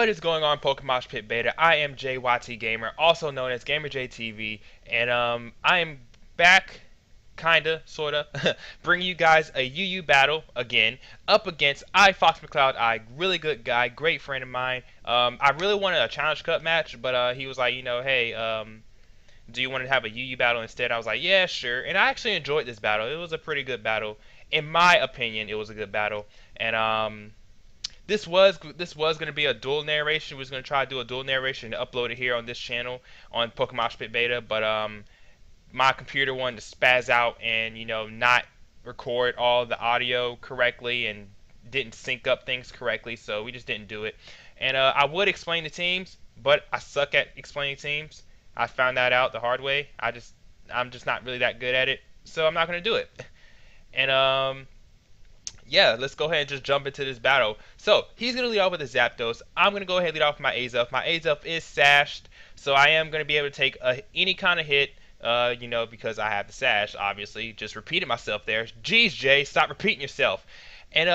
What is going on, Pokemoshpitbeta? I am JayYTGamer, also known as GamerJTV, and I am back, kinda, sorta, bringing you guys a UU battle again, up against IFoxMcCloudI, really good guy, great friend of mine. I really wanted a Challenge Cup match, but he was like, hey, do you want to have a UU battle instead? I was like, yeah, sure, and I actually enjoyed this battle. It was a pretty good battle, in my opinion. It was a good battle, and this was going to be a dual narration. We was going to try to do a dual narration and upload it here on this channel on Pokemoshpitbeta, but my computer wanted to spaz out and not record all the audio correctly and didn't sync up things correctly, so we just didn't do it. And I would explain the teams, but I suck at explaining teams. I found that out the hard way. I'm just not really that good at it, so I'm not going to do it. And yeah, let's go ahead and just jump into this battle. So, he's going to lead off with a Zapdos. I'm going to go ahead and lead off with my Azelf. My Azelf is sashed, so I am going to be able to take any kind of hit, because I have the sash, obviously. Just repeated myself there. Jeez, Jay, stop repeating yourself. And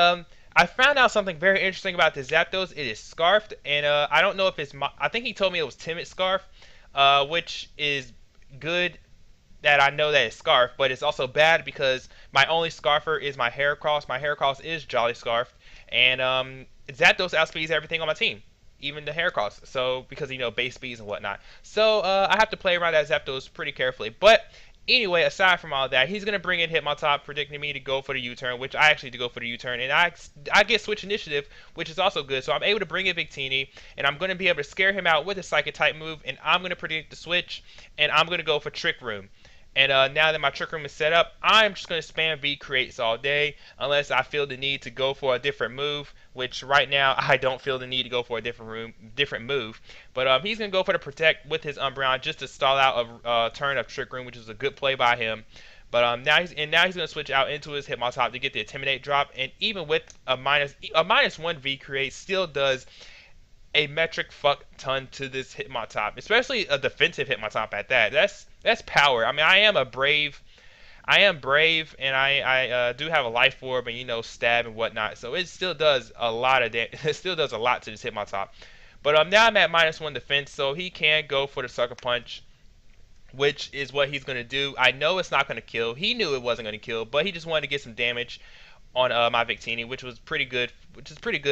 I found out something very interesting about the Zapdos. It is Scarfed, and I don't know if it's I think he told me it was Timid Scarf, which is good that I know that it's Scarf, but it's also bad because my only Scarfer is my Heracross. My Heracross is Jolly Scarf, and Zapdos outspeeds everything on my team, even the Heracross. So because base speeds and whatnot. So I have to play around that Zapdos pretty carefully. But anyway, aside from all that, he's gonna bring in Hitmontop, predicting me to go for the U-turn, which I actually do go for the U-turn, and I get Switch Initiative, which is also good. So I'm able to bring in Victini, and I'm gonna be able to scare him out with a Psychic type move, and I'm gonna predict the switch, and I'm gonna go for Trick Room. And now that my Trick Room is set up, I'm just going to spam V creates all day unless I feel the need to go for a different move, which right now I don't feel the need to go for a different move. But he's going to go for the Protect with his Umbreon just to stall out a turn of Trick Room, which is a good play by him. But now he's going to switch out into his Hitmontop to get the Intimidate drop, and even with a minus one V create, still does a metric fuck ton to this Hitmontop, especially a defensive Hitmontop at that. That's power. I mean, I am brave, and I do have a life orb and stab and whatnot. So it still does a lot of it still does a lot to this Hitmontop. But now I'm at minus one defense, so he can go for the Sucker Punch, which is what he's gonna do. I know it's not gonna kill. He knew it wasn't gonna kill, but he just wanted to get some damage on my Victini, which is pretty good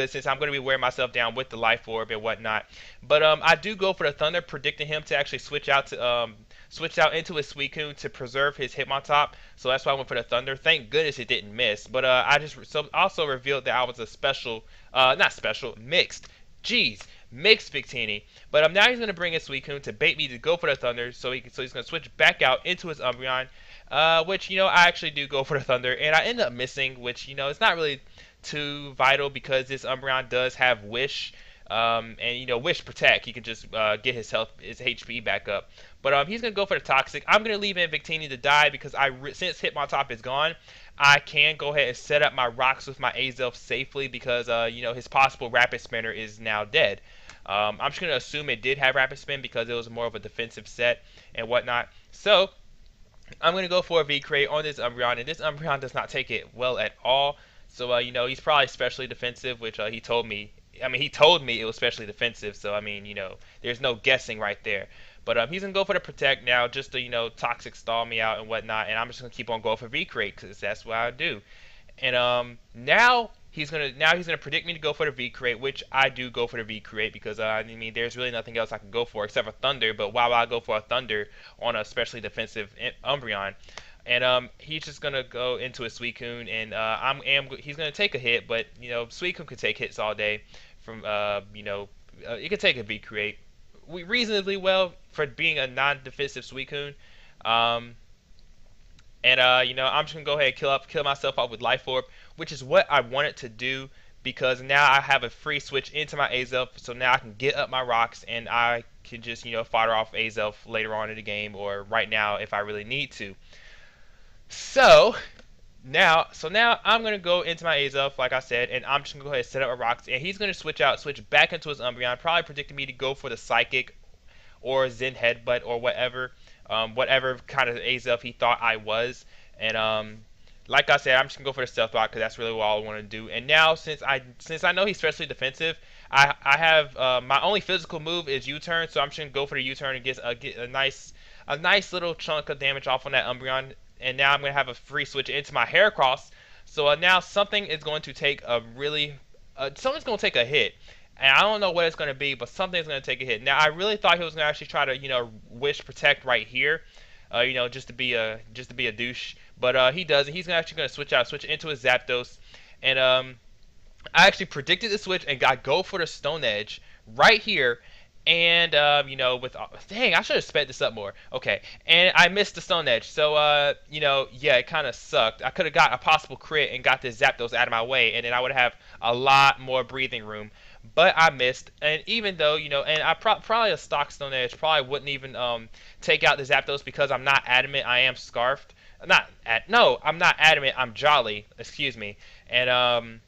since I'm going to be wearing myself down with the Life Orb and whatnot. But I do go for the Thunder, predicting him to actually switch out into his Suicune to preserve his Hitmontop. So that's why I went for the Thunder. Thank goodness it didn't miss. But I just also revealed that I was a mixed Victini. But now he's going to bring his Suicune to bait me to go for the Thunder. So he's going to switch back out into his Umbreon. Which I actually do go for the Thunder, and I end up missing, which it's not really too vital because this Umbreon does have Wish, and Wish Protect. He can just get his HP back up. But he's gonna go for the Toxic. I'm gonna leave in Victini to die because since Hitmontop is gone, I can go ahead and set up my rocks with my Azelf safely because his possible Rapid Spinner is now dead. I'm just gonna assume it did have Rapid Spin because it was more of a defensive set and whatnot. So I'm going to go for a V-Crate on this Umbreon, and this Umbreon does not take it well at all. So, he's probably specially defensive, which he told me. I mean, he told me it was specially defensive, so, I mean, there's no guessing right there. But he's going to go for the Protect now just to, Toxic stall me out and whatnot, and I'm just going to keep on going for V-Crate because that's what I do. And now he's gonna predict me to go for the V-Crate, which I do go for the V-Crate because I mean there's really nothing else I can go for except for Thunder. But why would I go for a Thunder on a especially defensive Umbreon? And he's just gonna go into a Suicune, and he's gonna take a hit, but Suicune could take hits all day. From it could take a V-Crate reasonably well for being a non-defensive Suicune. I'm just gonna go ahead and kill myself off with Life Orb, which is what I wanted to do because now I have a free switch into my Azelf, so now I can get up my rocks and I can just fodder off Azelf later on in the game or right now if I really need to. So now I'm gonna go into my Azelf like I said, and I'm just gonna go ahead and set up my rocks, and he's gonna switch back into his Umbreon, probably predicting me to go for the Psychic or Zen Headbutt or whatever kind of Azelf he thought I was. And like I said, I'm just gonna go for the stealth rock because that's really what I want to do. And now since I know he's especially defensive, I have my only physical move is U-turn, so I'm just gonna go for the U-turn and get a nice little chunk of damage off on that Umbreon. And now I'm gonna have a free switch into my Heracross. So now something is going to take a really something's going to take a hit. And I don't know what it's going to be, but something's going to take a hit. Now I really thought he was going to actually try to, wish protect right here, just to be a douche. But he doesn't. He's actually going to switch into his Zapdos, and I actually predicted the switch and I go for the Stone Edge right here. And dang, I should have sped this up more. Okay, and I missed the Stone Edge, so yeah, it kind of sucked. I could have got a possible crit and got this Zapdos out of my way, and then I would have a lot more breathing room. But I missed, and even though and I probably a stock Stone Edge probably wouldn't even take out the Zapdos because I'm not adamant. I am scarfed. No, I'm not adamant. I'm jolly. Excuse me, and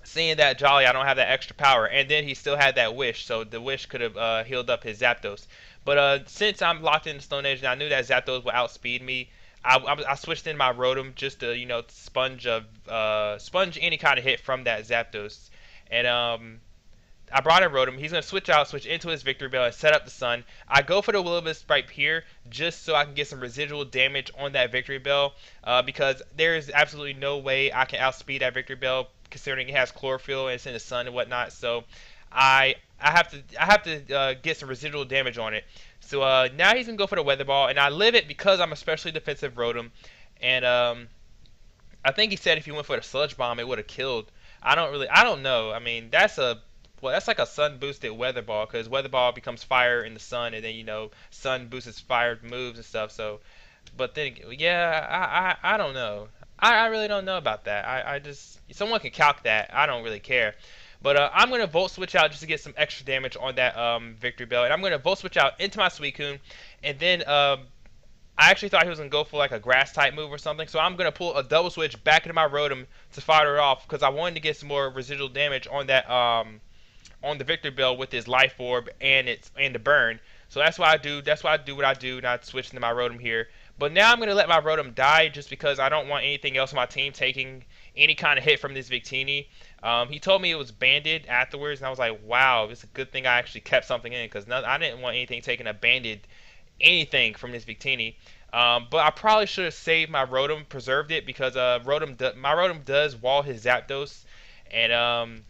seeing that Jolly, I don't have that extra power, and then he still had that wish, so the wish could have healed up his Zapdos. But since I'm locked in the Stone Age, and I knew that Zapdos would outspeed me, I switched in my Rotom just to sponge any kind of hit from that Zapdos, and I brought in Rotom. He's gonna switch into his Victory Bell and set up the Sun. I go for the Will-O-Wisp right here just so I can get some residual damage on that Victory Bell, because there is absolutely no way I can outspeed that Victory Bell, considering it has chlorophyll and it's in the sun and whatnot. So I have to get some residual damage on it. So now he's gonna go for the Weather Ball, and I live it because I'm a specially defensive Rotom, and I think he said if he went for the Sludge Bomb, it would have killed. I don't know. I mean, that's like a sun boosted Weather Ball, because Weather Ball becomes fire in the sun, and then sun boosts fire moves and stuff. So, but then yeah, I don't know. I really don't know about that. I just someone can calc that. I don't really care. But I'm gonna Volt Switch out just to get some extra damage on that Victory Bell, and I'm gonna Volt Switch out into my Suicune, and then I actually thought he was going to go for like a grass type move or something, so I'm going to pull a double switch back into my Rotom to fire it off because I wanted to get some more residual damage on that on the Victory Bell with his Life Orb and the burn. So that's why I do what I do, not switch into my Rotom here. But now I'm going to let my Rotom die just because I don't want anything else on my team taking any kind of hit from this Victini. He told me it was banded afterwards, and I was like, wow, it's a good thing I actually kept something in, because I didn't want anything taking a banded anything from this Victini. But I probably should have saved my Rotom, preserved it, because my Rotom does wall his Zapdos, and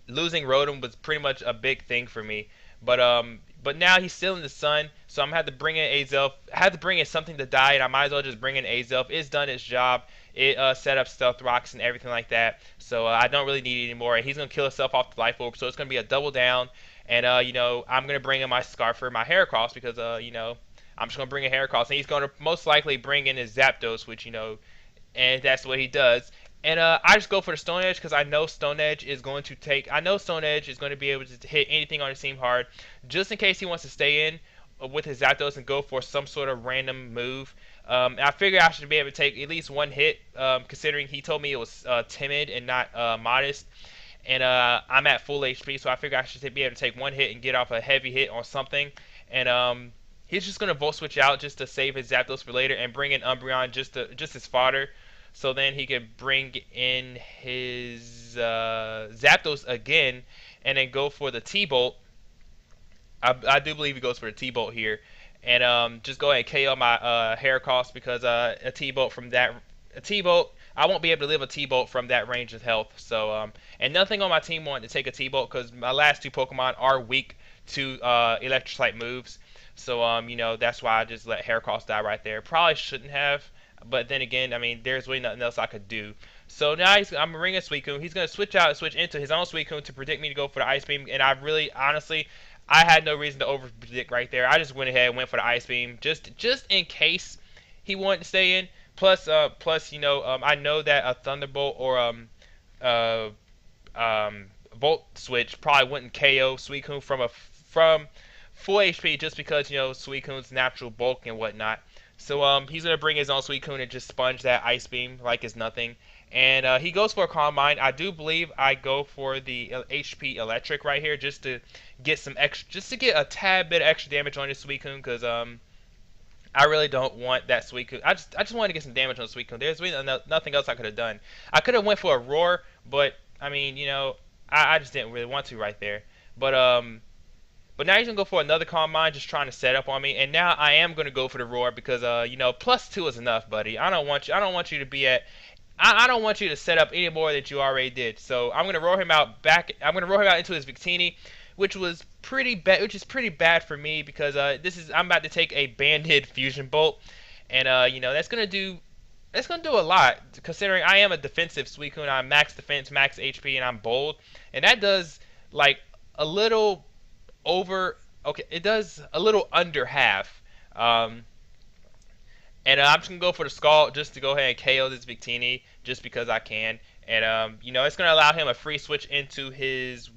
losing Rotom was pretty much a big thing for me. But now he's still in the sun, so I'm gonna have to bring in Azelf. I had to bring in something to die, and I might as well just bring in Azelf. It's done its job. It set up Stealth Rocks and everything like that, so I don't really need it anymore. And he's gonna kill himself off the Life Orb, so it's gonna be a double down. And I'm gonna bring in my Scarfer, my Heracross, because I'm just gonna bring in Heracross, and he's gonna most likely bring in his Zapdos, which and that's what he does. And I just go for the Stone Edge because I know Stone Edge is going to be able to hit anything on his team hard, just in case he wants to stay in with his Zapdos and go for some sort of random move. I figure I should be able to take at least one hit, considering he told me it was timid and not modest. And I'm at full HP, so I figure I should be able to take one hit and get off a heavy hit on something. And he's just gonna Volt Switch out just to save his Zapdos for later, and bring in Umbreon just as fodder. So then he could bring in his Zapdos again, and then go for the T-Bolt. I do believe he goes for the T-Bolt here, and just go ahead and KO my Heracross, because a T-Bolt, I won't be able to live a T-Bolt from that range of health. So and nothing on my team wanted to take a T-Bolt because my last two Pokemon are weak to electric type moves. So that's why I just let Heracross die right there. Probably shouldn't have. But then again, I mean, there's really nothing else I could do. So now I'm ringing Suicune. He's going to switch into his own Suicune to predict me to go for the Ice Beam. And I really, honestly, I had no reason to over-predict right there. I just went ahead and went for the Ice Beam just in case he wanted to stay in. Plus, I know that a Thunderbolt or Volt Switch probably wouldn't KO Suicune from full HP, just because Suicune's natural bulk and whatnot. So he's gonna bring his own Suicune and just sponge that Ice Beam like it's nothing. And he goes for a Calm Mind. I do believe I go for the HP Electric right here, just to get some extra, just to get a tad bit of extra damage on this Suicune, because I really don't want that Suicune. I just wanted to get some damage on Suicune. There's really nothing else I could have done. I could have went for a roar, but I mean, I just didn't really want to right there. But but now he's gonna go for another Calm Mind, just trying to set up on me. And now I am gonna go for the roar because +2 is enough, buddy. I don't want you to be at. I don't want you to set up any more that you already did. So I'm gonna roar him out back. I'm gonna roar him out into his Victini, which was pretty bad. Which is pretty bad for me because I'm about to take a Banded Fusion Bolt, and that's gonna do a lot considering I am a defensive Suicune. I'm max defense, max HP, and I'm bold, and that does like a little over. Okay, it does a little under half. Um, and I'm just gonna go for the Scald just to go ahead and KO this Victini just because I can. And it's gonna allow him a free switch into his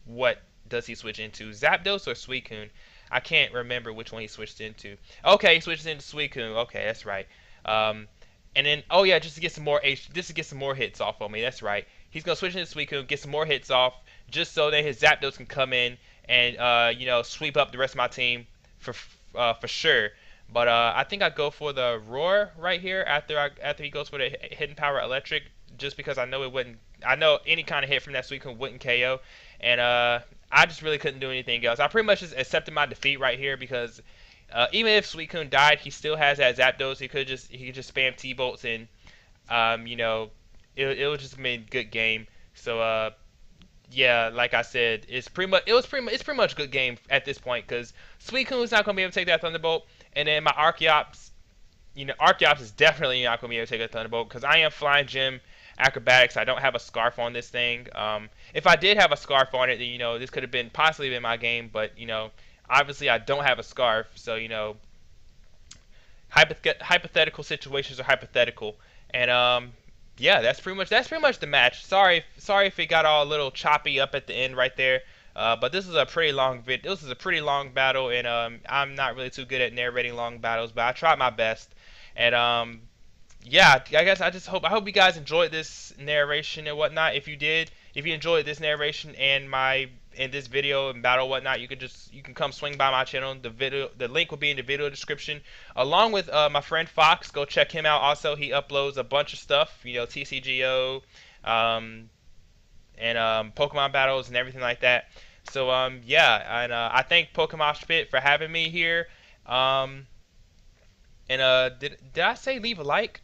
what does he switch into? Zapdos or Suicune? I can't remember which one he switched into. Okay, he switches into Suicune. Okay, that's right. Um, and then oh yeah, just to get some more just to get some more hits off on me. That's right. He's gonna switch into Suicune, get some more hits off, just so that his Zapdos can come in and sweep up the rest of my team for sure. But I think I go for the Roar right here after he goes for the Hidden Power Electric, just because I know it wouldn't. I know any kind of hit from that Suicune wouldn't KO, and I just really couldn't do anything else. I pretty much just accepted my defeat right here because even if Suicune died, he still has that Zapdos. He could just spam T-bolts and it would just been a good game. So yeah, like I said, it's pretty much a good game at this point because Suicune's not gonna be able to take that Thunderbolt, and then my Archeops, Archeops is definitely not gonna be able to take a Thunderbolt because I am Flying Gym Acrobatics. I don't have a Scarf on this thing. If I did have a Scarf on it, then this could have been possibly been my game, but obviously I don't have a Scarf, so hypothetical situations are hypothetical, and yeah, that's pretty much the match. Sorry if it got all a little choppy up at the end right there. But this is a pretty long This is a pretty long battle, and I'm not really too good at narrating long battles, but I tried my best. And yeah, I guess I hope you guys enjoyed this narration and whatnot. If you enjoyed this narration and this video and battle and whatnot, you can come swing by my channel. The link will be in the video description, along with my friend Fox. Go check him out. Also, he uploads a bunch of stuff, TCGO, and Pokemon battles and everything like that. So yeah, and I thank Pokemoshpit for having me here. And did I say leave a like?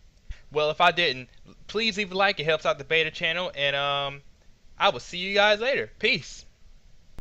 Well, if I didn't, please leave a like. It helps out the beta channel, and I will see you guys later. Peace.